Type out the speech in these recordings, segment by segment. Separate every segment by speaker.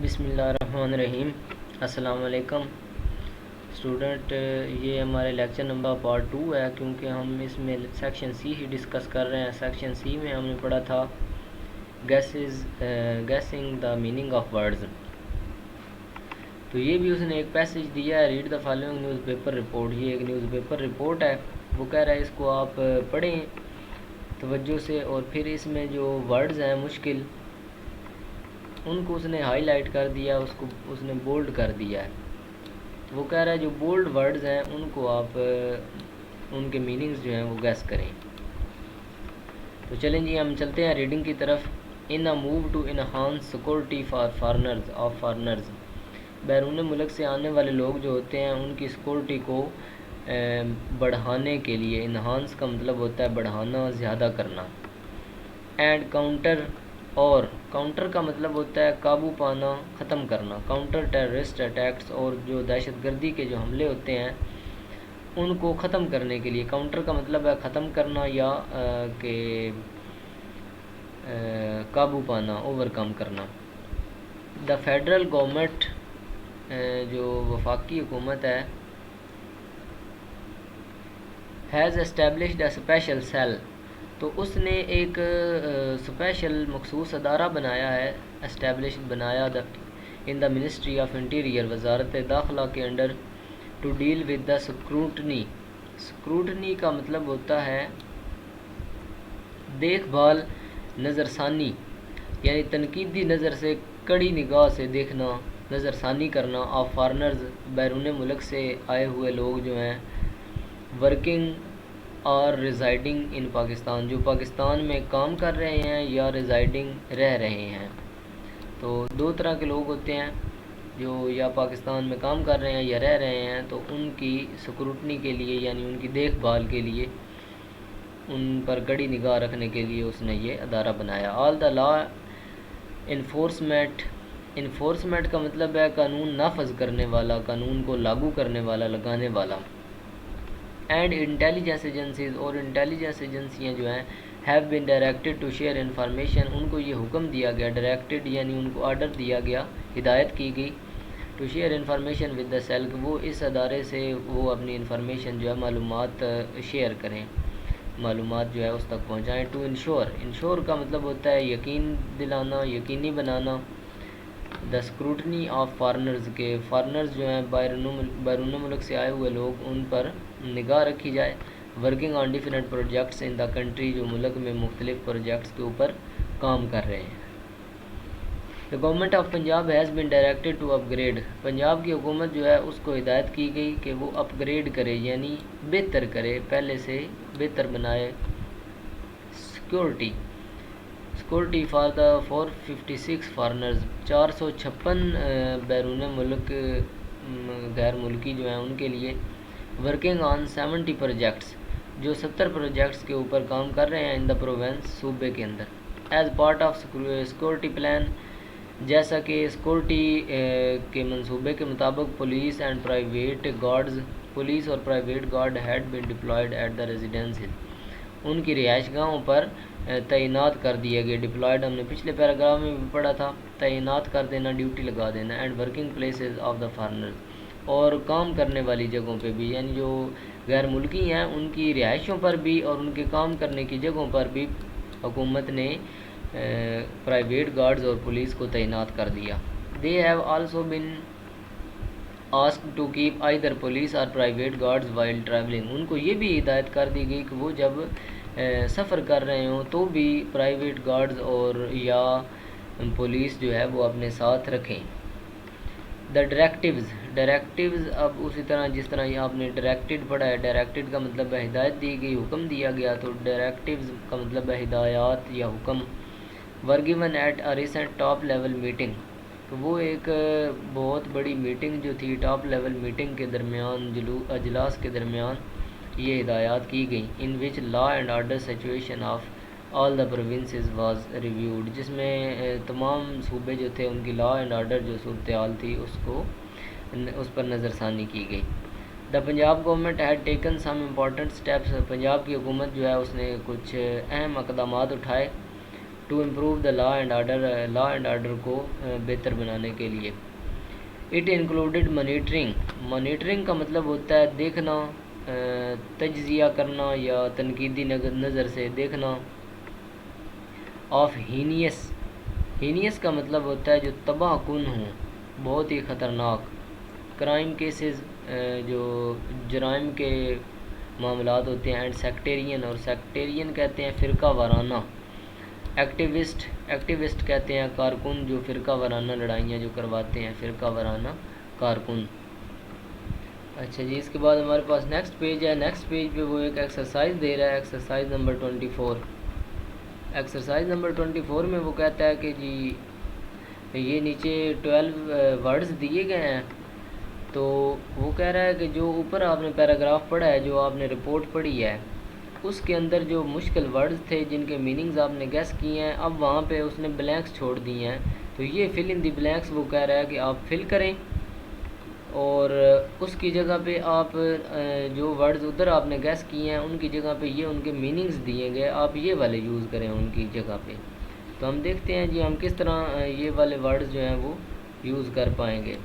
Speaker 1: بسم اللہ الرحمن الرحیم۔ السلام علیکم اسٹوڈنٹ، یہ ہمارے لیکچر نمبر پارٹ 2 ہے، کیونکہ ہم اس میں سیکشن سی ہی ڈسکس کر رہے ہیں۔ سیکشن سی میں ہم نے پڑھا تھا guessing the meaning of words. تو یہ بھی اس نے ایک پیسج دیا ہے، read the following news paper report. یہ ایک نیوز پیپر رپورٹ ہے، وہ کہہ رہا ہے اس کو آپ پڑھیں توجہ سے، اور پھر اس میں جو ورڈز ہیں مشکل ان کو اس نے ہائی لائٹ کر دیا، اس نے بولڈ کر دیا ہے۔ وہ کہہ رہا ہے جو بولڈ ورڈز ہیں ان کو آپ ان کے میننگز جو ہیں وہ گیس کریں۔ تو چلیں جی ہم چلتے ہیں ریڈنگ کی طرف۔ In a move to enhance security for foreigners, بیرون ملک سے آنے والے لوگ جو ہوتے ہیں ان کی سیکورٹی کو بڑھانے کے لیے، انہانس کا مطلب ہوتا ہے بڑھانا، زیادہ کرنا۔ اینڈ کاؤنٹر کا مطلب ہوتا ہے قابو پانا، ختم کرنا۔ کاؤنٹر ٹیررسٹ اٹیکس، اور جو دہشت گردی کے جو حملے ہوتے ہیں ان کو ختم کرنے کے لیے، کاؤنٹر کا مطلب ہے ختم کرنا یا کہ قابو پانا، اوور کم کرنا۔ دا فیڈرل گورنمنٹ، جو وفاقی حکومت ہے، has established a special cell, تو اس نے ایک اسپیشل مخصوص ادارہ بنایا ہے، بنایا in the ministry of interior, وزارت داخلہ کے under, to deal with the scrutiny. Scrutiny کا مطلب ہوتا ہے دیکھ بھال، نظر ثانی، یعنی تنقیدی نظر سے، کڑی نگاہ سے دیکھنا، نظر ثانی کرنا، آف فارنرز، بیرون ملک سے آئے ہوئے لوگ جو ہیں، ورکنگ اور ریزائڈنگ ان پاکستان، جو پاکستان میں کام کر رہے ہیں یا ریزائڈنگ رہ رہے ہیں۔ تو دو طرح کے لوگ ہوتے ہیں، جو یا پاکستان میں کام کر رہے ہیں یا رہ رہے ہیں، تو ان کی سکروٹنی کے لیے، یعنی ان کی دیکھ بھال کے لیے، ان پر کڑی نگاہ رکھنے کے لیے اس نے یہ ادارہ بنایا۔ آل دا لا انفورسمنٹ کا مطلب ہے قانون نافذ کرنے والا، قانون کو لاگو کرنے والا، لگانے والا۔ اینڈ انٹیلیجنس ایجنسیز، اور انٹیلیجنس ایجنسیاں جو ہیں، have been directed to share information, ان کو یہ حکم دیا گیا، ڈائریکٹڈ یعنی ان کو آرڈر دیا گیا، ہدایت کی گئی، to share information with the cell, کہ وہ اس ادارے سے وہ اپنی انفارمیشن جو ہے معلومات شیئر کریں، معلومات جو ہے اس تک پہنچائیں۔ ٹو انشور کا مطلب ہوتا ہے یقین دلانا، یقینی بنانا۔ دا اسکروٹنی آف فارنرز، کے فارنرز جو ہیں بیرون ملک سے آئے ہوئے لوگ، ان پر نگاہ رکھی جائے۔ Working on different projects in the country, جو ملک میں مختلف پروجیکٹس کے اوپر کام کر رہے ہیں۔ The government of Punjab has been directed to upgrade, Punjab کی حکومت جو ہے اس کو ہدایت کی گئی کہ وہ اپ گریڈ کرے، یعنی بہتر کرے، پہلے سے بہتر بنائے۔ سیکورٹی فار دا 456 فارنرز، 456 بیرون ملک غیر ملکی جو ہیں ان کے لیے۔ ورکنگ آن 70 پروجیکٹس، جو 70 پروجیکٹس کے اوپر کام کر رہے ہیں، ان دا پروونس، صوبے کے اندر۔ As part of security plan, جیسا کہ سیکورٹی کے منصوبے کے مطابق، police and private guards, police اور private guard had been deployed at the residences, ان کی رہائش گاہوں پر تعینات کر دیا گیا۔ ڈپلائڈ ہم نے پچھلے پیراگراف میں بھی پڑھا تھا، تعینات کر دینا، ڈیوٹی لگا دینا۔ And working places of the foreigners, اور کام کرنے والی جگہوں پہ بھی، یعنی جو غیر ملکی ہیں ان کی رہائشوں پر بھی اور ان کے کام کرنے کی جگہوں پر بھی حکومت نے پرائیویٹ گارڈز اور پولیس کو تعینات کر دیا۔ They have also been asked to keep either police اور پرائیویٹ گارڈز وائل ٹریولنگ، ان کو یہ بھی ہدایت کر دی گئی کہ وہ جب سفر کر رہے ہوں تو بھی پرائیویٹ گارڈز اور یا پولیس جو ہے وہ اپنے ساتھ رکھیں۔ دا ڈائریکٹیوز، اب اسی طرح جس طرح یہ آپ نے ڈائریکٹڈ پڑھا ہے، ڈائریکٹڈ کا مطلب ہے ہدایت دی گئی، حکم دیا گیا، تو ڈائریکٹیوز کا مطلب ہے ہدایات یا حکم۔ Were given at a recent top level meeting, تو وہ ایک بہت بڑی میٹنگ جو تھی، ٹاپ لیول میٹنگ کے درمیان، اجلاس کے درمیان یہ ہدایات کی گئیں۔ In which law and order situation of all the provinces was reviewed, جس میں تمام صوبے جو تھے ان کی لا اینڈ آرڈر جو صورتحال تھی اس پر نظر ثانی کی گئی۔ The Punjab government had taken some important steps, Punjab کی حکومت جو ہے اس نے کچھ اہم اقدامات اٹھائے، to improve the law and order کو بہتر بنانے کے لیے. اٹ انکلوڈیڈ مانیٹرنگ کا مطلب ہوتا ہے دیکھنا، تجزیہ کرنا یا تنقیدی نظر سے دیکھنا. آف ہینیس کا مطلب ہوتا ہے جو تباہ کن ہوں، بہت ہی خطرناک. کرائم کیسز جو جرائم کے معاملات ہوتے ہیں. اینڈ سیکٹیرین، اور سیکٹیرین کہتے ہیں فرقہ وارانہ. ایکٹیوسٹ کہتے ہیں کارکن جو فرقہ وارانہ لڑائیاں جو کرواتے ہیں، فرقہ وارانہ کارکن. اچھا جی، اس کے بعد ہمارے پاس نیکسٹ پیج ہے. نیکسٹ پیج پہ وہ ایک ایکسرسائز دے رہا ہے، ایکسرسائز نمبر 24. ایکسرسائز نمبر 24 میں وہ کہتا ہے کہ جی یہ نیچے 12 ورڈز دیے گئے ہیں، تو وہ کہہ رہا ہے کہ جو اوپر آپ نے پیراگراف پڑھا ہے، جو آپ نے رپورٹ پڑھی ہے، اس کے اندر جو مشکل ورڈز تھے جن کے میننگز آپ نے گیس کیے ہیں، اب وہاں پہ اس نے بلینکس چھوڑ دیے ہیں. تو یہ فل ان دی بلینکس وہ کہہ رہا ہے کہ آپ فل کریں، اور اس کی جگہ پہ آپ جو ورڈز ادھر آپ نے گیس کیے ہیں ان کی جگہ پہ یہ ان کے میننگز دیے گئے، آپ یہ والے یوز کریں ان کی جگہ پہ. تو ہم دیکھتے ہیں جی ہم کس طرح یہ والے ورڈز جو ہیں وہ یوز کر پائیں گے.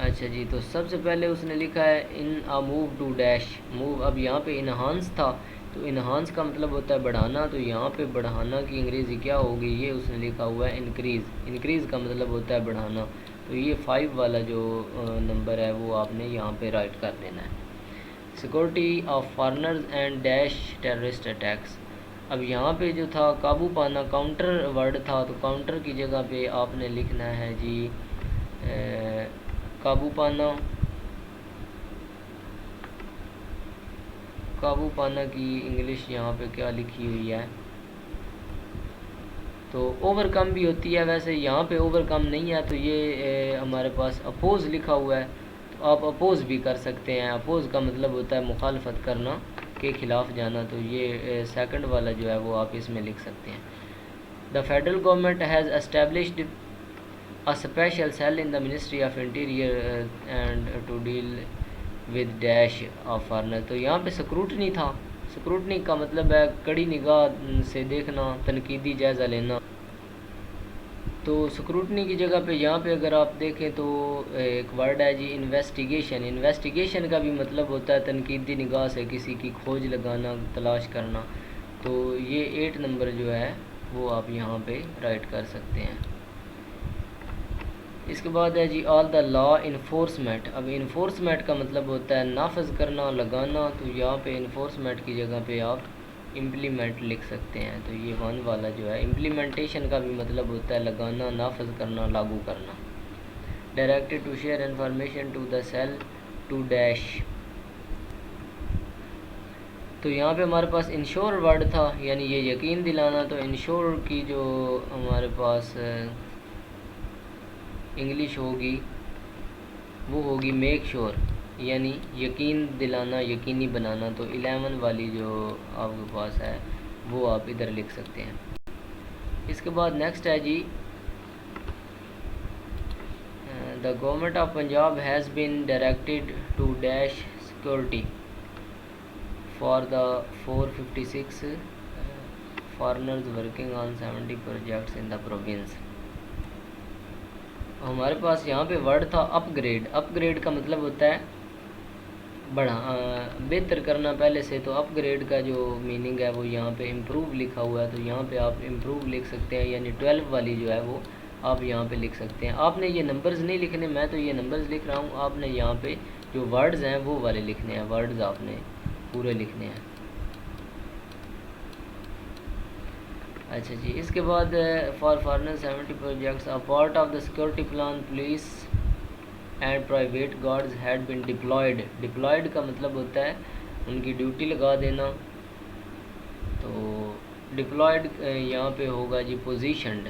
Speaker 1: اچھا جی، تو سب سے پہلے اس نے لکھا ہے ان موو ٹو ڈیش موو. اب یہاں پہ انہانس تھا، تو انہانس کا مطلب ہوتا ہے بڑھانا، تو یہاں پہ بڑھانا کی انگریزی کیا ہوگی، یہ اس نے لکھا ہوا ہے انکریز. انکریز کا مطلب ہوتا ہے بڑھانا. تو یہ 5 والا جو نمبر ہے وہ آپ نے یہاں پہ رائٹ کر دینا ہے. Security of foreigners and dash terrorist attacks. اب یہاں پہ جو تھا قابو پانا، کاؤنٹر ورڈ تھا، تو کاؤنٹر کی جگہ پہ آپ نے لکھنا ہے جی قابو پانا کی انگلش یہاں پہ کیا لکھی ہوئی ہے، تو اوور کم بھی ہوتی ہے. ویسے یہاں پہ اوور کم نہیں ہے، تو یہ ہمارے پاس اپوز لکھا ہوا ہے، تو آپ اپوز بھی کر سکتے ہیں. اپوز کا مطلب ہوتا ہے مخالفت کرنا، کے خلاف جانا. تو یہ سیکنڈ والا جو ہے وہ آپ اس میں لکھ سکتے ہیں. The federal government has established a special cell in the Ministry of Interior and to deal with dash of foreigners. تو یہاں پہ سکروٹنی تھا. سکروٹنی کا مطلب ہے کڑی نگاہ سے دیکھنا، تنقیدی جائزہ لینا. تو سکروٹنی کی جگہ پہ یہاں پہ اگر آپ دیکھیں تو ایک ورڈ ہے جی انویسٹیگیشن. انویسٹیگیشن کا بھی مطلب ہوتا ہے تنقیدی نگاہ سے کسی کی کھوج لگانا، تلاش کرنا. تو یہ 8 نمبر جو ہے وہ آپ یہاں پہ رائٹ کر سکتے ہیں. اس کے بعد ہے جی آل دا لا انفورسمنٹ. اب انفورسمنٹ کا مطلب ہوتا ہے نافذ کرنا، لگانا. تو یہاں پہ انفورسمنٹ کی جگہ پہ آپ امپلیمنٹ لکھ سکتے ہیں. تو یہ 1 والا جو ہے امپلیمنٹیشن کا بھی مطلب ہوتا ہے لگانا، نافذ کرنا، لاگو کرنا. Directed to share information to the cell to dash. تو یہاں پہ ہمارے پاس انشور ورڈ تھا، یعنی یہ یقین دلانا. تو انشور کی جو ہمارے پاس انگلش ہوگی وہ ہوگی میک شور، یعنی یقین دلانا، یقینی بنانا. تو 11 والی جو آپ کے پاس ہے وہ آپ ادھر لکھ سکتے ہیں. اس کے بعد نیکسٹ ہے جی the government of Punjab has been directed to dash security for the 456 foreigners working on 70 projects in the province. ہمارے پاس یہاں پہ ورڈ تھا اپ گریڈ. اپ گریڈ کا مطلب ہوتا ہے بہتر کرنا پہلے سے. تو اپ گریڈ کا جو میننگ ہے وہ یہاں پہ امپروو لکھا ہوا ہے. تو یہاں پہ آپ امپروو لکھ سکتے ہیں، یعنی 12 والی جو ہے وہ آپ یہاں پہ لکھ سکتے ہیں. آپ نے یہ نمبرز نہیں لکھنے، میں تو یہ نمبرز لکھ رہا ہوں. آپ نے یہاں پہ جو ورڈز ہیں وہ والے لکھنے ہیں، ورڈز آپ نے پورے لکھنے ہیں. اچھا جی، اس کے بعد for foreigner 70 projects a part of the security plan police and private guards had been deployed. Deployed کا مطلب ہوتا ہے ان کی ڈیوٹی لگا دینا. تو ڈپلائڈ یہاں پہ ہوگا جی پوزیشنڈ،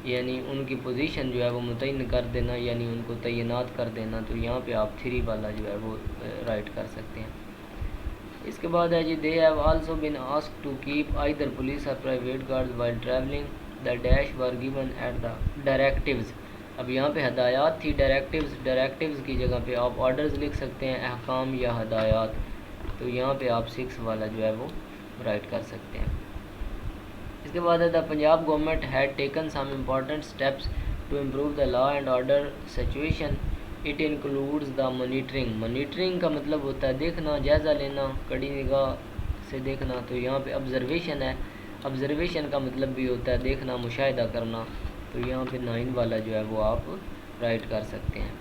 Speaker 1: یعنی ان کی پوزیشن جو ہے وہ متعین کر دینا، یعنی ان کو تعینات کر دینا. تو یہاں پہ آپ 3 والا جو ہے وہ رائٹ کر سکتے ہیں. اس کے بعد ہے جی they have also been asked to keep either police اور private guards while travelling. The dash were given at the directives. اب یہاں پہ ہدایات تھی ڈائریکٹیوز. ڈائریکٹیوز کی جگہ پہ آپ آرڈرز لکھ سکتے ہیں، احکام یا ہدایات. تو یہاں پہ آپ 6 والا جو ہے وہ رائٹ کر سکتے ہیں. اس کے بعد ہے the Punjab government had taken some important steps to improve the law and order situation. It includes the monitoring. Monitoring کا مطلب ہوتا ہے دیکھنا، جائزہ لینا، کڑی نگاہ سے دیکھنا. تو یہاں پہ آبزرویشن ہے. آبزرویشن کا مطلب بھی ہوتا ہے دیکھنا، مشاہدہ کرنا. تو یہاں پہ 9 والا جو ہے وہ آپ رائٹ کر سکتے ہیں.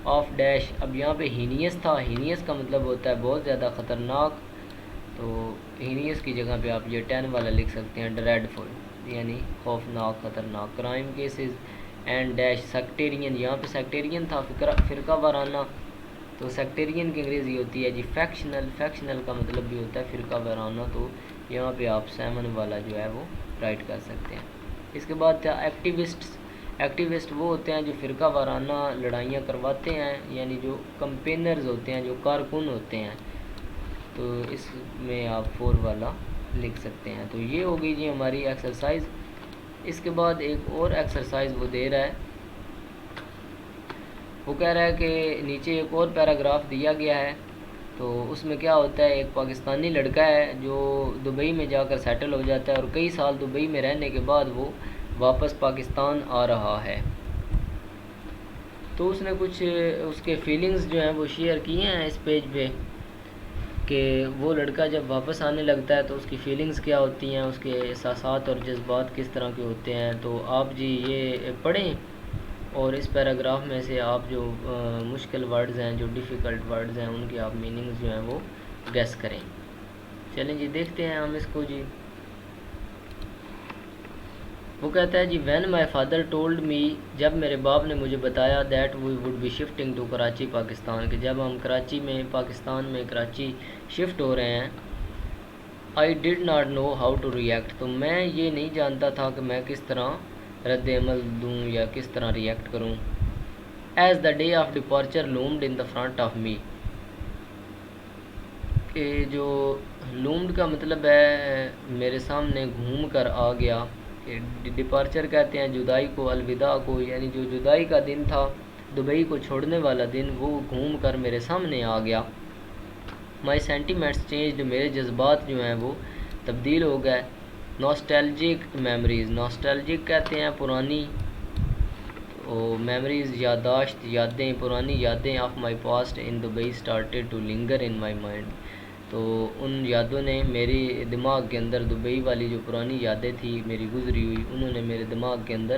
Speaker 1: Of dash. اب یہاں پہ ہینیس تھا. ہینیس کا مطلب ہوتا ہے بہت زیادہ خطرناک. تو ہینیس کی جگہ پہ آپ یہ 10 والا لکھ سکتے ہیں، ڈریڈ فل یعنی خوفناک، خطرناک. Crime cases and dash sectarian. یہاں پہ سیکٹیرین تھا، فرقہ وارانہ. تو سیکٹیرین کی انگریزی ہوتی ہے جی فیکشنل. فیکشنل کا مطلب بھی ہوتا ہے فرقہ وارانہ. تو یہاں پہ آپ 7 والا جو ہے وہ رائٹ کر سکتے ہیں. اس کے بعد تھا ایکٹیوسٹ. ایکٹیوسٹ وہ ہوتے ہیں جو فرقہ وارانہ لڑائیاں کرواتے ہیں، یعنی جو کمپینرز ہوتے ہیں، جو کارکن ہوتے ہیں. تو اس میں آپ 4 والا لکھ سکتے ہیں. تو یہ ہوگی جی ہماری ایکسرسائز. اس کے بعد ایک اور ایکسرسائز وہ دے رہا ہے. وہ کہہ رہا ہے کہ نیچے ایک اور پیراگراف دیا گیا ہے. تو اس میں کیا ہوتا ہے، ایک پاکستانی لڑکا ہے جو دبئی میں جا کر سیٹل ہو جاتا ہے، اور کئی سال دبئی میں رہنے کے بعد وہ واپس پاکستان آ رہا ہے. تو اس نے کچھ اس کے فیلنگز جو ہیں وہ شیئر کیے ہیں اس پیج پہ، کہ وہ لڑکا جب واپس آنے لگتا ہے تو اس کی فیلنگز کیا ہوتی ہیں، اس کے احساسات اور جذبات کس طرح کے ہوتے ہیں. تو آپ جی یہ پڑھیں، اور اس پیراگراف میں سے آپ جو مشکل ورڈز ہیں، جو ڈیفیکلٹ ورڈز ہیں، ان کی آپ میننگز جو ہیں وہ گیس کریں. چلیں جی دیکھتے ہیں ہم اس کو. جی وہ کہتا ہے جی when my father told me. جب میرے باپ نے مجھے بتایا that we would be shifting to Karachi Pakistan, کہ جب ہم کراچی میں پاکستان میں کراچی شفٹ ہو رہے ہیں. I did not know how to react. تو میں یہ نہیں جانتا تھا کہ میں کس طرح رد عمل دوں یا کس طرح ریئیکٹ کروں. As the day of departure loomed in the front of me. کہ جو لومڈ کا مطلب ہے میرے سامنے گھوم کر آ گیا. ڈپارچر کہتے ہیں جدائی کو، الوداع کو، یعنی جو جدائی کا دن تھا، دبئی کو چھوڑنے والا دن، وہ گھوم کر میرے سامنے آ گیا. مائی سینٹیمنٹس چینجڈ. میرے جذبات جو ہیں وہ تبدیل ہو گئے. ناسٹیلجک میموریز. ناسٹیلجک کہتے ہیں پرانی، میموریز یادداشت، یادیں، پرانی یادیں. Of my past in Dubai started to linger in my mind. تو ان یادوں نے میرے دماغ کے اندر، دبئی والی جو پرانی یادیں تھی میری گزری ہوئی، انہوں نے میرے دماغ کے اندر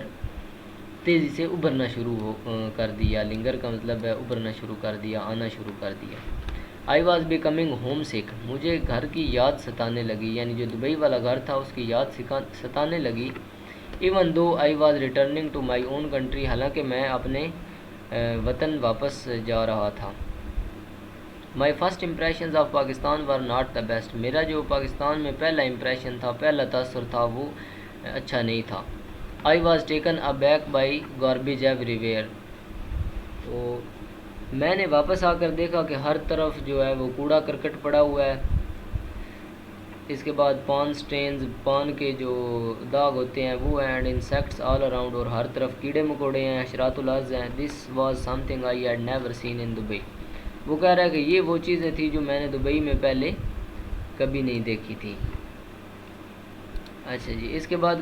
Speaker 1: تیزی سے ابھرنا شروع کر دیا. لنگر کا مطلب ہے ابھرنا شروع کر دیا، آنا شروع کر دیا. آئی واز بیکمنگ ہوم سک. مجھے گھر کی یاد ستانے لگی، یعنی جو دبئی والا گھر تھا اس کی یاد ستانے لگی. Even though I was returning to my own country. حالانکہ میں اپنے وطن واپس جا رہا تھا. My first impressions of Pakistan were not the best. میرا جو پاکستان میں پہلا امپریشن تھا، پہلا تاثر تھا، وہ اچھا نہیں تھا. I was taken a back by garbage every where. تو میں نے واپس آ کر دیکھا کہ ہر طرف جو ہے وہ کوڑا کرکٹ پڑا ہوا ہے. اس کے بعد پان سٹینز، پان کے جو داغ ہوتے ہیں وہ ہیں. And insects all around. اور ہر طرف کیڑے مکوڑے ہیں، حشرات الارض ہیں. This was some thing I had never seen in Dubai. وہ کہہ رہا ہے کہ یہ وہ چیزیں تھیں جو میں نے دبئی میں پہلے کبھی نہیں دیکھی تھی. اچھا جی اس کے بعد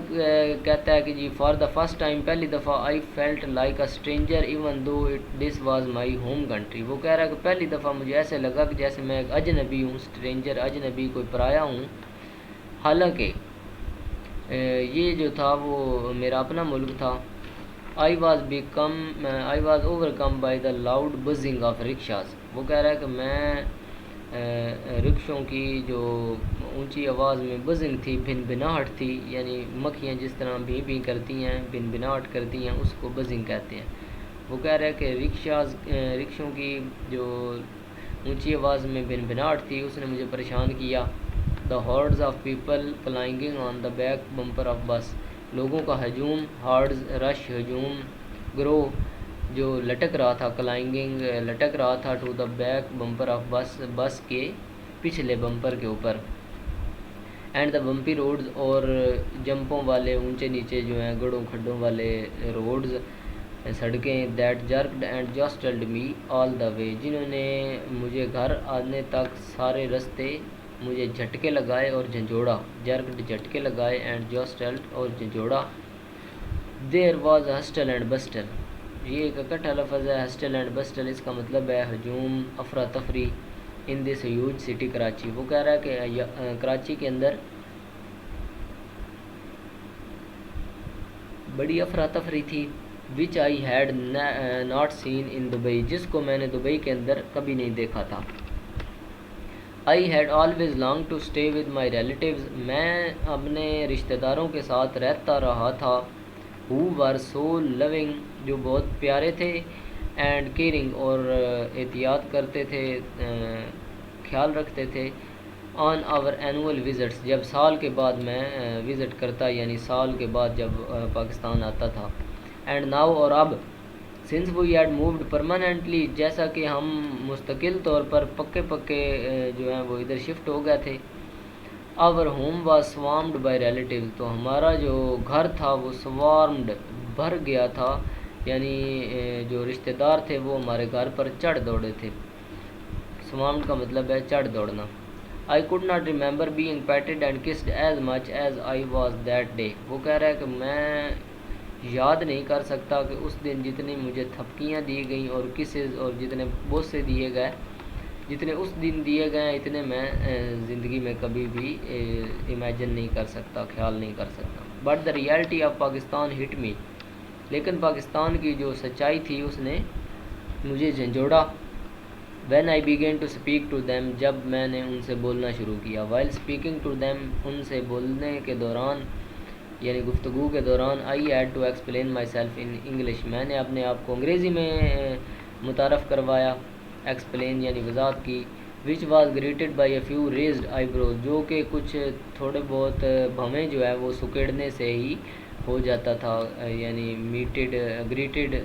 Speaker 1: کہتا ہے کہ جی فار دا فرسٹ ٹائم، پہلی دفعہ، I felt like a stranger even though this was my home country. وہ کہہ رہا ہے کہ پہلی دفعہ مجھے ایسے لگا کہ جیسے میں ایک اجنبی ہوں. اسٹرینجر، اجنبی، کوئی پرایا ہوں، حالانکہ یہ جو تھا وہ میرا اپنا ملک تھا. I was over come by the loud buzzing of rickshaws. وہ کہہ رہا ہے کہ میں رکشوں کی جو اونچی آواز میں بزنگ تھی، بھن بھناہٹ تھی، یعنی مکھیاں جس طرح بھی بھی کرتی ہیں، بھن بھناہٹ کرتی ہیں، اس کو بزنگ کہتے ہیں. وہ کہہ رہا ہے کہ رکشوں کی جو اونچی آواز میں بھن بھناہٹ تھی اس نے مجھے پریشان کیا. The hordes of people clinging on the back bumper of bus. لوگوں کا ہجوم، ہارڈز رش، ہجوم، گروہ جو لٹک رہا تھا، کلائنگنگ لٹک رہا تھا، to the back bumper of bus, bus کے پچھلے بمپر کے اوپر. اینڈ دا بمپی روڈز، اور جمپوں والے اونچے نیچے جو ہیں گڑوں کھڈوں والے روڈز، سڑکیں. دیٹ جرکڈ اینڈ جسٹلڈ می آل دا وے. جنہوں نے مجھے گھر آنے تک سارے رستے مجھے جھٹکے لگائے اور جھنجھوڑا. جرگڈ جھٹکے لگائے اینڈ جوسٹلڈ اور جھنجھوڑا. There was ہسٹل and بسٹل. یہ ایک اکٹھا لفظ ہے. ہسٹل اینڈ بسٹل اس کا مطلب ہے ہجوم افراتفری ان دس ہیوج سٹی کراچی. وہ کہہ رہا ہے کہ کراچی کے اندر بڑی افراتفری تھی. Which I had not seen in Dubai. جس کو میں نے دبئی کے اندر کبھی نہیں دیکھا تھا. I had always long to stay with my relatives. میں اپنے رشتہ داروں کے ساتھ رہتا رہا تھا. ہو ور سو لونگ. جو بہت پیارے تھے. اینڈ کیئرنگ اور احتیاط کرتے تھے, خیال رکھتے تھے. آن آور اینول وزٹس. جب سال کے بعد میں وزٹ کرتا, یعنی سال کے بعد جب پاکستان آتا تھا. اینڈ ناؤ اور اب. Since we had moved permanently. جیسا کہ ہم مستقل طور پر پکے جو ہیں وہ ادھر شفٹ ہو گئے تھے. آور ہوم واز سوارمڈ بائی ریلیٹیو. تو ہمارا جو گھر تھا وہ سوارمڈ بھر گیا تھا, یعنی جو رشتہ دار تھے وہ ہمارے گھر پر چڑھ دوڑے تھے. سوارمڈ کا مطلب ہے چڑھ دوڑنا. I could not remember being petted and kissed as much as I was that day. وہ کہہ رہا ہے کہ میں یاد نہیں کر سکتا کہ اس دن جتنی مجھے تھپکیاں دی گئیں اور کسز اور جتنے بوسے دیے گئے, جتنے اس دن دیے گئے اتنے میں زندگی میں کبھی بھی امیجن نہیں کر سکتا, خیال نہیں کر سکتا. But the reality of Pakistan hit me. لیکن پاکستان کی جو سچائی تھی اس نے مجھے جھنجھوڑا. When I began to speak to them. جب میں نے ان سے بولنا شروع کیا. While speaking to them. ان سے بولنے کے دوران, یعنی گفتگو کے دوران. I had to explain myself in English. میں نے اپنے آپ کو انگریزی میں متعارف کروایا. ایکسپلین یعنی وضاحت کی. Which was greeted by a few raised eyebrows. جو کہ کچھ تھوڑے بہت بھویں جو ہے وہ سکیڑنے سے ہی ہو جاتا تھا, یعنی گریٹڈ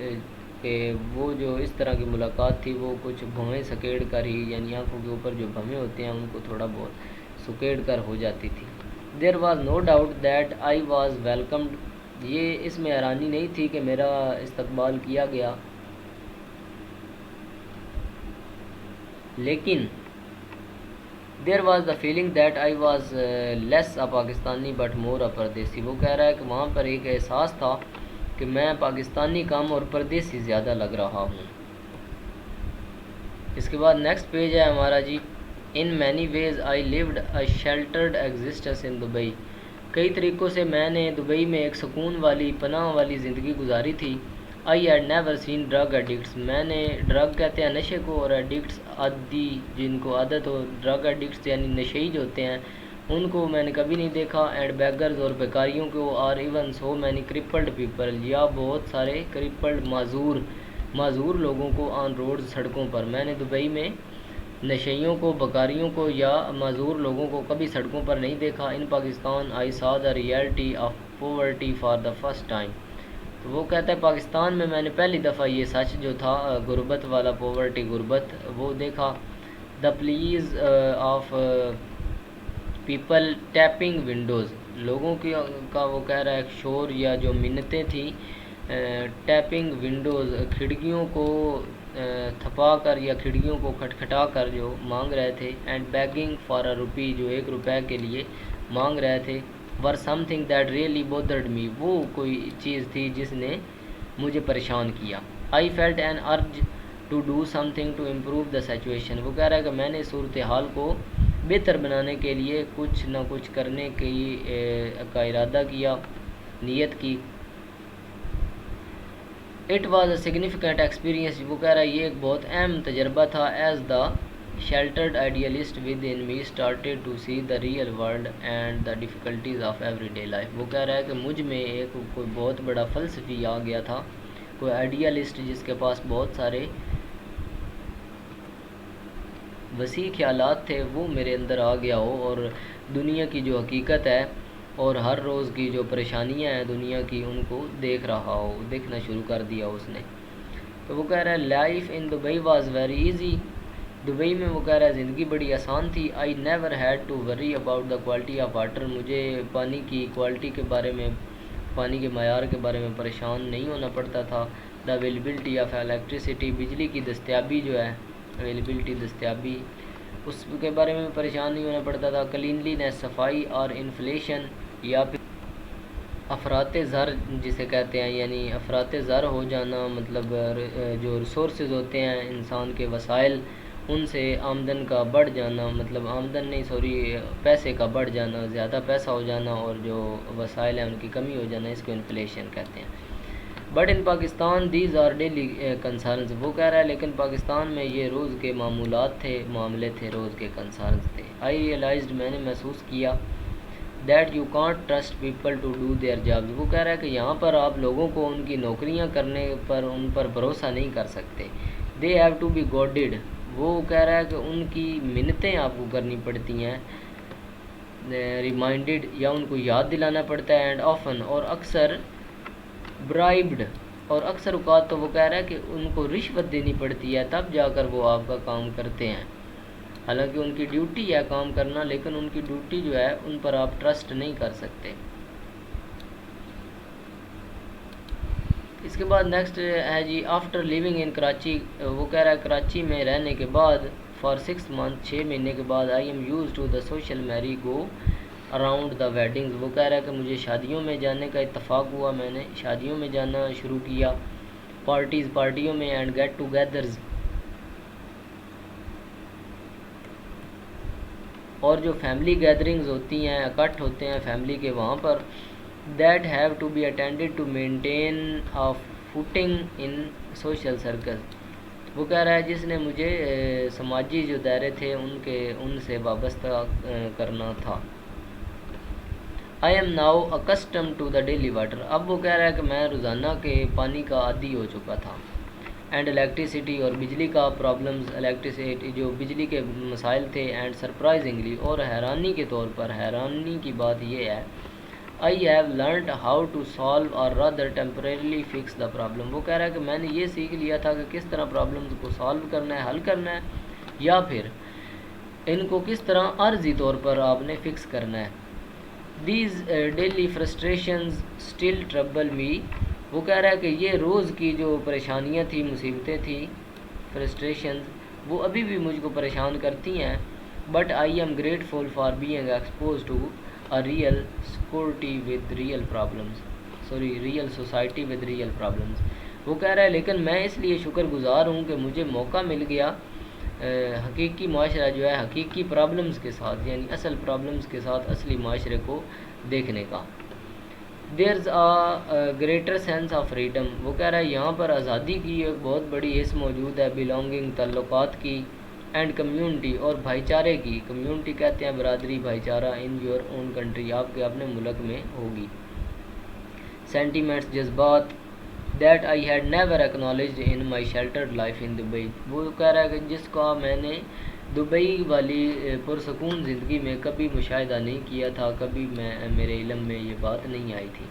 Speaker 1: کہ وہ جو اس طرح کی ملاقات تھی وہ کچھ بھویں سکیڑ کر ہی, یعنی آنکھوں کے اوپر جو بھویں ہوتے ہیں ان کو تھوڑا بہت سکیڑ کر ہو جاتی تھی. There was no doubt that I was welcomed. یہ اس میں حیرانی نہیں تھی کہ میرا استقبال کیا گیا. لیکن there was the feeling that I was less a Pakistani but more a pardesi. وہ کہہ رہا ہے کہ وہاں پر ایک احساس تھا کہ میں پاکستانی کم اور پردیسی زیادہ لگ رہا ہوں. اس کے بعد نیکسٹ پیج ہے ہمارا جی. In many ways I lived a sheltered existence in Dubai. کئی طریقوں سے میں نے دبئی میں ایک سکون والی, پناہ والی زندگی گزاری تھی. I had never seen drug addicts. میں نے, ڈرگ کہتے ہیں نشے کو, اور ایڈکٹس عادی, جن کو عادت ہو. ڈرگ ایڈکٹس یعنی نشئی جو ہوتے ہیں ان کو میں نے کبھی نہیں دیکھا. اینڈ بیگرز اور بیکاریوں کو. Or even so many crippled people. یا بہت سارے کرپلڈ معذور لوگوں کو. آن روڈز سڑکوں پر. میں نے دبئی میں نشیوں کو, بکاریوں کو یا معذور لوگوں کو کبھی سڑکوں پر نہیں دیکھا. ان پاکستان آئی سا دا reality of poverty for the first time. تو وہ کہتا ہے پاکستان میں نے پہلی دفعہ یہ سچ جو تھا غربت والا, پاورٹی, غربت, وہ دیکھا. The pleas of people tapping windows. لوگوں کا وہ کہہ رہا ہے شور یا جو منتیں تھیں, ٹیپنگ ونڈوز, کھڑکیوں کو تھپا کر یا کھڑکیوں کو کھٹکھٹا کر جو مانگ رہے تھے. And begging for a rupee. جو 1 روپے کے لیے مانگ رہے تھے. Were something that really bothered me. وہ کوئی چیز تھی جس نے مجھے پریشان کیا. I felt an urge to do something to improve the situation. وہ کہہ رہا ہے کہ میں نے صورتحال کو بہتر بنانے کے لیے کچھ نہ کچھ کرنے کا ارادہ کیا, نیت کی. It was a significant experience. وہ کہہ رہا ہے یہ ایک بہت اہم تجربہ تھا. As the sheltered idealist within me started to see the real world and the difficulties of everyday life. وہ کہہ رہا ہے کہ مجھ میں ایک کوئی بہت بڑا فلسفی آ گیا تھا, کوئی آئیڈیالسٹ جس کے پاس بہت سارے وسیع خیالات تھے, وہ میرے اندر آ گیا ہو اور دنیا کی جو حقیقت ہے اور ہر روز کی جو پریشانیاں ہیں دنیا کی ان کو دیکھ رہا ہو, دیکھنا شروع کر دیا اس نے. تو وہ کہہ رہا ہے life in Dubai was very easy. Dubai میں وہ کہہ رہا ہے زندگی بڑی آسان تھی. I never had to worry about the quality of water. مجھے پانی کی کوالٹی کے بارے میں, پانی کے معیار کے بارے میں پریشان نہیں ہونا پڑتا تھا. The availability of electricity. بجلی کی دستیابی جو ہے, اویلیبلٹی, دستیابی. اس کے بارے میں پریشان نہیں ہونا پڑتا تھا. کلینلینس صفائی اور انفلیشن یا پھر افراط زر جسے کہتے ہیں, یعنی افراط زر ہو جانا, مطلب جو ریسورسز ہوتے ہیں انسان کے وسائل ان سے آمدن کا بڑھ جانا, مطلب آمدن نہیں سوری پیسے کا بڑھ جانا, زیادہ پیسہ ہو جانا اور جو وسائل ہیں ان کی کمی ہو جانا, اس کو انفلیشن کہتے ہیں. But in Pakistan these are daily concerns, وہ کہہ رہا ہے لیکن پاکستان میں یہ روز کے معمولات تھے, معاملے تھے, روز کے کنسرنز تھے. آئی ریئلائزڈ, میں نے محسوس کیا, that you can't trust people to do their jobs. وہ کہہ رہا ہے کہ یہاں پر آپ لوگوں کو ان کی نوکریاں کرنے پر ان پر بھروسہ نہیں کر سکتے. دے ہیو ٹو بی گوڈڈ, وہ کہہ رہا ہے کہ ان کی منتیں آپ کو کرنی پڑتی ہیں, ریمائنڈڈ یا ان کو یاد دلانا پڑتا ہے, اینڈ آفن اور اکثر برائبڈ, اور اکثر اوقات تو وہ کہہ رہا ہے کہ ان کو رشوت دینی پڑتی ہے تب جا کر وہ آپ کا کام کرتے ہیں. حالانکہ ان کی ڈیوٹی ہے کام کرنا, لیکن ان کی ڈیوٹی جو ہے ان پر آپ ٹرسٹ نہیں کر سکتے. اس کے بعد نیکسٹ ہے جی, آفٹر لیونگ ان کراچی, وہ کہہ رہا ہے کراچی میں رہنے کے بعد فار 6 months 6 مہینے کے بعد, I am used to the social merry go around the weddings. وہ کہہ رہا ہے کہ مجھے شادیوں میں جانے کا اتفاق ہوا, میں نے شادیوں میں جانا شروع کیا, پارٹیوں میں, اینڈ گیٹ ٹوگیدرز, اور جو فیملی گیدرنگز ہوتی ہیں, اکٹھ ہوتے ہیں فیملی کے وہاں پر, that have to be attended to maintain a footing in social circle. وہ کہہ رہا ہے جس نے مجھے سماجی جو دائرے تھے ان سے وابستہ کرنا تھا. I am now accustomed to the daily water, اب وہ کہہ رہا ہے کہ میں روزانہ کے پانی کا عادی ہو چکا تھا, اینڈ الیکٹریسٹی اور بجلی کا پرابلمز, الیکٹریسٹی جو بجلی کے مسائل تھے, اینڈ سرپرائزنگلی اور حیرانی کے طور پر, حیرانی کی بات یہ ہے, I have learned how to solve or rather temporarily fix the problem. وہ کہہ رہا ہے کہ میں نے یہ سیکھ لیا تھا کہ کس طرح پرابلمز کو سالو کرنا ہے, حل کرنا ہے, یا پھر ان کو کس طرح عارضی طور پر آپ نے فکس کرنا ہے. These daily frustrations still trouble می. وہ کہہ رہا ہے کہ یہ روز کی جو پریشانیاں تھیں, مصیبتیں تھیں, فرسٹریشنز, وہ ابھی بھی مجھ کو پریشان کرتی ہیں. But I am grateful for being exposed to a real security with real problems, real society with real problems. وہ کہہ رہا ہے لیکن میں اس لیے شکر گزار ہوں کہ مجھے موقع مل گیا حقیقی معاشرہ جو ہے حقیقی پرابلمز کے ساتھ, یعنی اصل پرابلمز کے ساتھ اصلی معاشرے کو دیکھنے کا. There's a greater sense of freedom. وہ کہہ رہا ہے یہاں پر آزادی کی ایک بہت بڑی حص موجود ہے, بلانگنگ تعلقات کی, اینڈ کمیونٹی اور بھائی چارے کی. کمیونٹی کہتے ہیں برادری, بھائی چارہ, ان یور اون کنٹری, آپ کے اپنے ملک میں ہوگی. سینٹیمنٹس جذبات, that I had never acknowledged in my sheltered life in Dubai. وہ کہہ رہا ہے کہ جس کا میں نے دبئی والی پرسکون زندگی میں کبھی مشاہدہ نہیں کیا تھا, کبھی میرے علم میں یہ بات نہیں آئی تھی.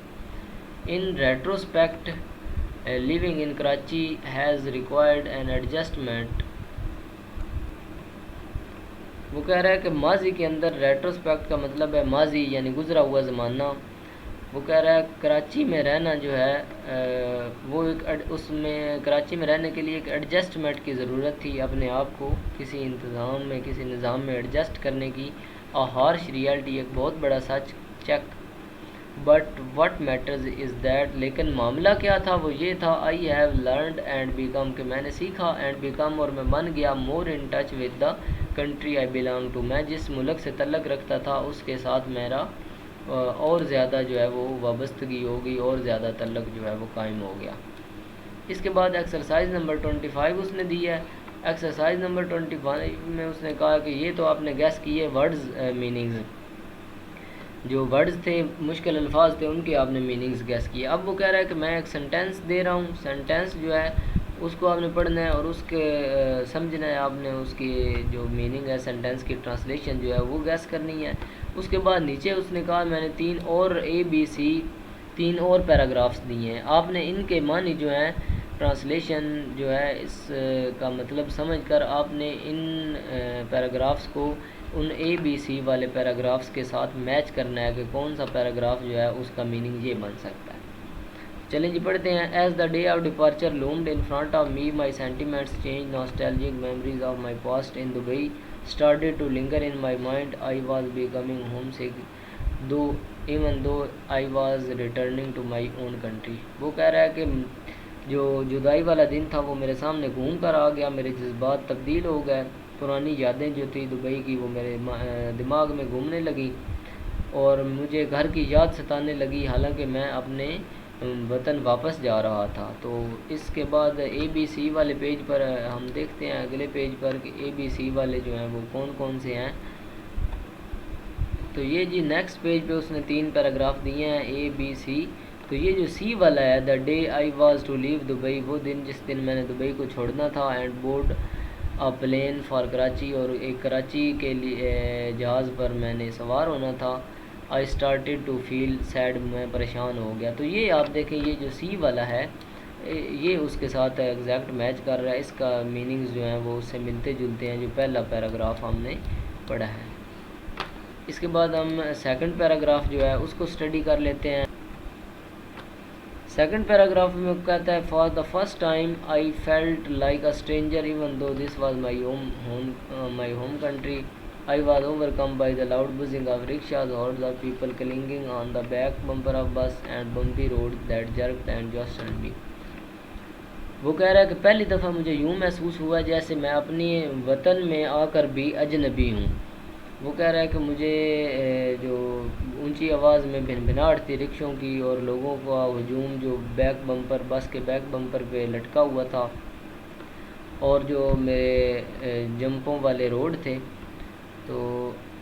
Speaker 1: In retrospect living in Karachi has required an adjustment. وہ کہہ رہا ہے کہ ماضی کے اندر, ریٹروسپیکٹ کا مطلب ہے ماضی یعنی گزرا ہوا زمانہ. وہ کہہ رہا ہے کراچی میں رہنا جو ہے وہ اس میں کراچی میں رہنے کے لیے ایک ایڈجسٹمنٹ کی ضرورت تھی, اپنے آپ کو کسی انتظام میں, کسی نظام میں ایڈجسٹ کرنے کی. ہارش ریالٹی, ایک بہت بڑا سچ, check. But what matters is that, لیکن معاملہ کیا تھا وہ یہ تھا, I have learned and become, کہ میں نے سیکھا, اینڈ بیکم اور میں بن گیا, more in touch with the country I belong to, میں جس ملک سے تعلق رکھتا تھا اس کے ساتھ میرا اور زیادہ جو ہے وہ وابستگی ہو گئی, اور زیادہ تعلق جو ہے وہ قائم ہو گیا. اس کے بعد ایکسرسائز نمبر 25 اس نے دی ہے. ایکسرسائز نمبر 25 میں اس نے کہا کہ یہ تو آپ نے گیس کیے ورڈز میننگز, جو ورڈز تھے مشکل الفاظ تھے ان کے آپ نے میننگز گیس کیے. اب وہ کہہ رہا ہے کہ میں ایک سینٹینس دے رہا ہوں, سینٹینس جو ہے اس کو آپ نے پڑھنا ہے اور اس کے سمجھنا ہے, آپ نے اس کی جو میننگ ہے سینٹینس کی ٹرانسلیشن جو ہے وہ گیس کرنی ہے. اس کے بعد نیچے اس نے کہا میں نے 3 اور پیراگرافس دیے ہیں, آپ نے ان کے معنی جو ہیں ٹرانسلیشن جو ہے اس کا مطلب سمجھ کر آپ نے ان پیراگرافس کو ان ABC والے پیراگرافس کے ساتھ میچ کرنا ہے کہ کون سا پیراگراف جو ہے اس کا میننگ یہ بن سکتا ہے. چلیں جی پڑھتے ہیں. As the day of departure loomed in front of me, my sentiments change, nostalgic memories of my past in Dubai started to linger in my mind. I was becoming homesick even though I was returning to my own country. وہ کہہ رہا ہے کہ جو جدائی والا دن تھا وہ میرے سامنے گھوم کر آ گیا، میرے جذبات تبدیل ہو گئے، پرانی یادیں جو تھی دبئی کی وہ میرے دماغ میں گھومنے لگی اور مجھے گھر کی یاد ستانے لگی، حالانکہ میں اپنے وطن واپس جا رہا تھا۔ تو اس کے بعد اے بی سی والے پیج پر ہم دیکھتے ہیں اگلے پیج پر کہ اے بی سی والے جو ہیں وہ کون کون سے ہیں۔ تو یہ جی نیکسٹ پیج پہ اس نے 3 پیراگراف دیے ہیں اے بی سی۔ تو یہ جو سی والا ہے، the day I was to leave Dubai, وہ دن جس دن میں نے دبئی کو چھوڑنا تھا، and board a plane for Karachi, اور ایک کراچی کے لیے جہاز پر میں نے سوار ہونا تھا۔ I started to feel sad, میں پریشان ہو گیا۔ تو یہ آپ دیکھیں یہ جو سی والا ہے یہ اس کے ساتھ ایگزیکٹ میچ کر رہا ہے، اس کا میننگز جو ہیں وہ اس سے ملتے جلتے ہیں جو پہلا پیراگراف ہم نے پڑھا ہے۔ اس کے بعد ہم سیکنڈ پیراگراف جو ہے اس کو اسٹڈی کر لیتے ہیں۔ سیکنڈ پیراگراف میں کہتا ہے for the first time I felt like a stranger even though this was my home country. I was overcome by the loud buzzing of rickshaws, hordes of people clinging on the back bumper of bus and bumpy roads that jerked and jostled me. وہ کہہ رہا ہے کہ پہلی دفعہ مجھے یوں محسوس ہوا جیسے میں اپنی وطن میں آ کر بھی اجنبی ہوں. وہ کہہ رہا ہے کہ مجھے جو اونچی آواز میں بھنبھناہٹ تھی رکشوں کی اور لوگوں کا ہجوم جو بیک بمپر بس کے بیک بمپر پہ لٹکا ہوا تھا اور جو میرے جمپوں والے روڈ تھے تو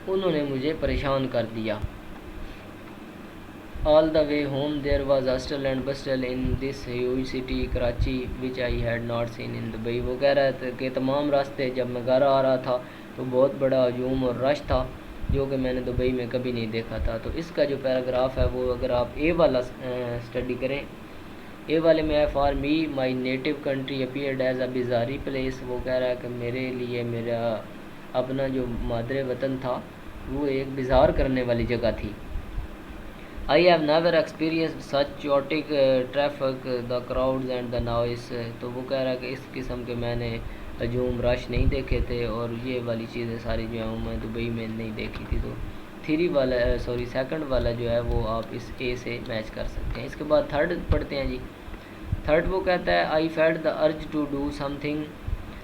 Speaker 1: انہوں نے مجھے پریشان کر دیا. All the way home there was hustle and bustle in this huge city Karachi which I had not seen in Dubai. وہ کہہ رہا تھا کہ تمام راستے جب میں گھر آ رہا تھا تو بہت بڑا ہجوم اور رش تھا جو کہ میں نے دبئی میں کبھی نہیں دیکھا تھا. تو اس کا جو پیراگراف ہے وہ اگر آپ اے والا اسٹڈی کریں، اے والے میں ہے for me my native country appeared as a bizarre place. وہ کہہ رہا ہے کہ میرے لیے میرا اپنا جو مادر وطن تھا وہ ایک بزار کرنے والی جگہ تھی. I have never experienced such chaotic traffic, the crowds and the noise. تو وہ کہہ رہا ہے کہ اس قسم کے میں نے ہجوم رش نہیں دیکھے تھے اور یہ والی چیزیں ساری جو ہیں میں دبئی میں نہیں دیکھی تھی. تو سیکنڈ والا جو ہے وہ آپ اس اے سے میچ کر سکتے ہیں. اس کے بعد تھرڈ پڑھتے ہیں جی. تھرڈ وہ کہتا ہے I felt the urge to do something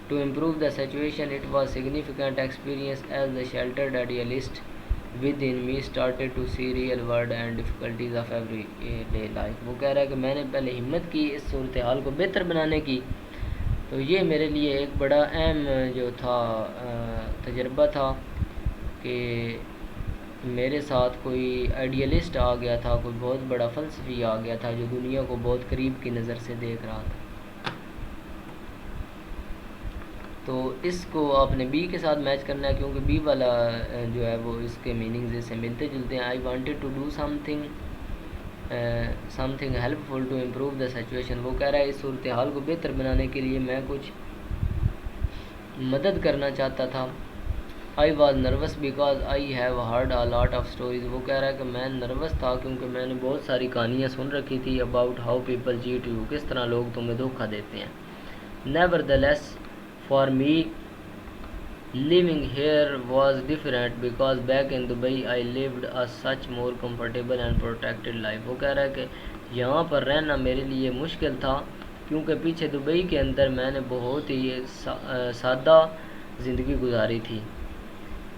Speaker 1: to improve the situation. It was significant experience as the sheltered idealist within me started to see real world and difficulties of everyday life. وہ کہہ رہا ہے کہ میں نے پہلے ہمت کی اس صورتحال کو بہتر بنانے کی تو یہ میرے لیے ایک بڑا اہم جو تھا تجربہ تھا کہ میرے ساتھ کوئی آئیڈیلسٹ آ گیا تھا، کوئی بہت بڑا فلسفی آ گیا تھا جو دنیا کو بہت قریب کی نظر سے دیکھ رہا تھا. تو اس کو آپ نے بی کے ساتھ میچ کرنا ہے کیونکہ بی والا جو ہے وہ اس کے میننگز سے ملتے جلتے ہیں. I wanted to do something helpful to improve the situation. وہ کہہ رہا ہے اس صورتحال کو بہتر بنانے کے لیے میں کچھ مدد کرنا چاہتا تھا. I was nervous because I have heard a lot of stories. وہ کہہ رہا ہے کہ میں نروس تھا کیونکہ میں نے بہت ساری کہانیاں سن رکھی تھی about how people chat you, کس طرح لوگ تمہیں دھوکہ دیتے ہیں. Never the less for me living here was different because back in Dubai I lived a such more comfortable and protected life. وہ کہہ رہا ہے کہ یہاں پر رہنا میرے لیے مشکل تھا کیونکہ پیچھے دبئی کے اندر میں نے بہت ہی سادہ زندگی گزاری تھی.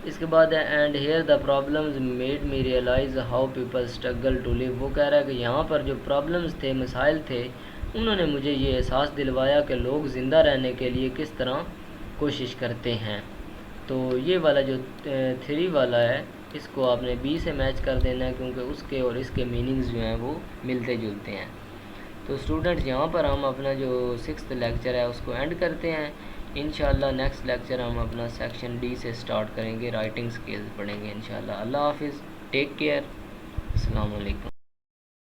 Speaker 1: اس کے بعد and here the problems made me realize how people struggle to live. وہ کہہ رہا ہے کہ یہاں پر جو پرابلمز تھے، مسائل تھے، انہوں نے مجھے یہ احساس دلوایا کہ لوگ زندہ رہنے کے لیے کس طرح کوشش کرتے ہیں. تو یہ والا جو 3 والا ہے اس کو آپ نے بی سے میچ کر دینا ہے کیونکہ اس کے اور اس کے میننگز جو ہیں وہ ملتے جلتے ہیں. تو اسٹوڈنٹس یہاں پر ہم اپنا جو 6th لیکچر ہے اس کو اینڈ کرتے ہیں. انشاءاللہ نیکسٹ لیکچر ہم اپنا سیکشن ڈی سے سٹارٹ کریں گے، رائٹنگ سکلز پڑھیں گے انشاءاللہ. اللہ حافظ، ٹیک کیئر، السلام علیکم.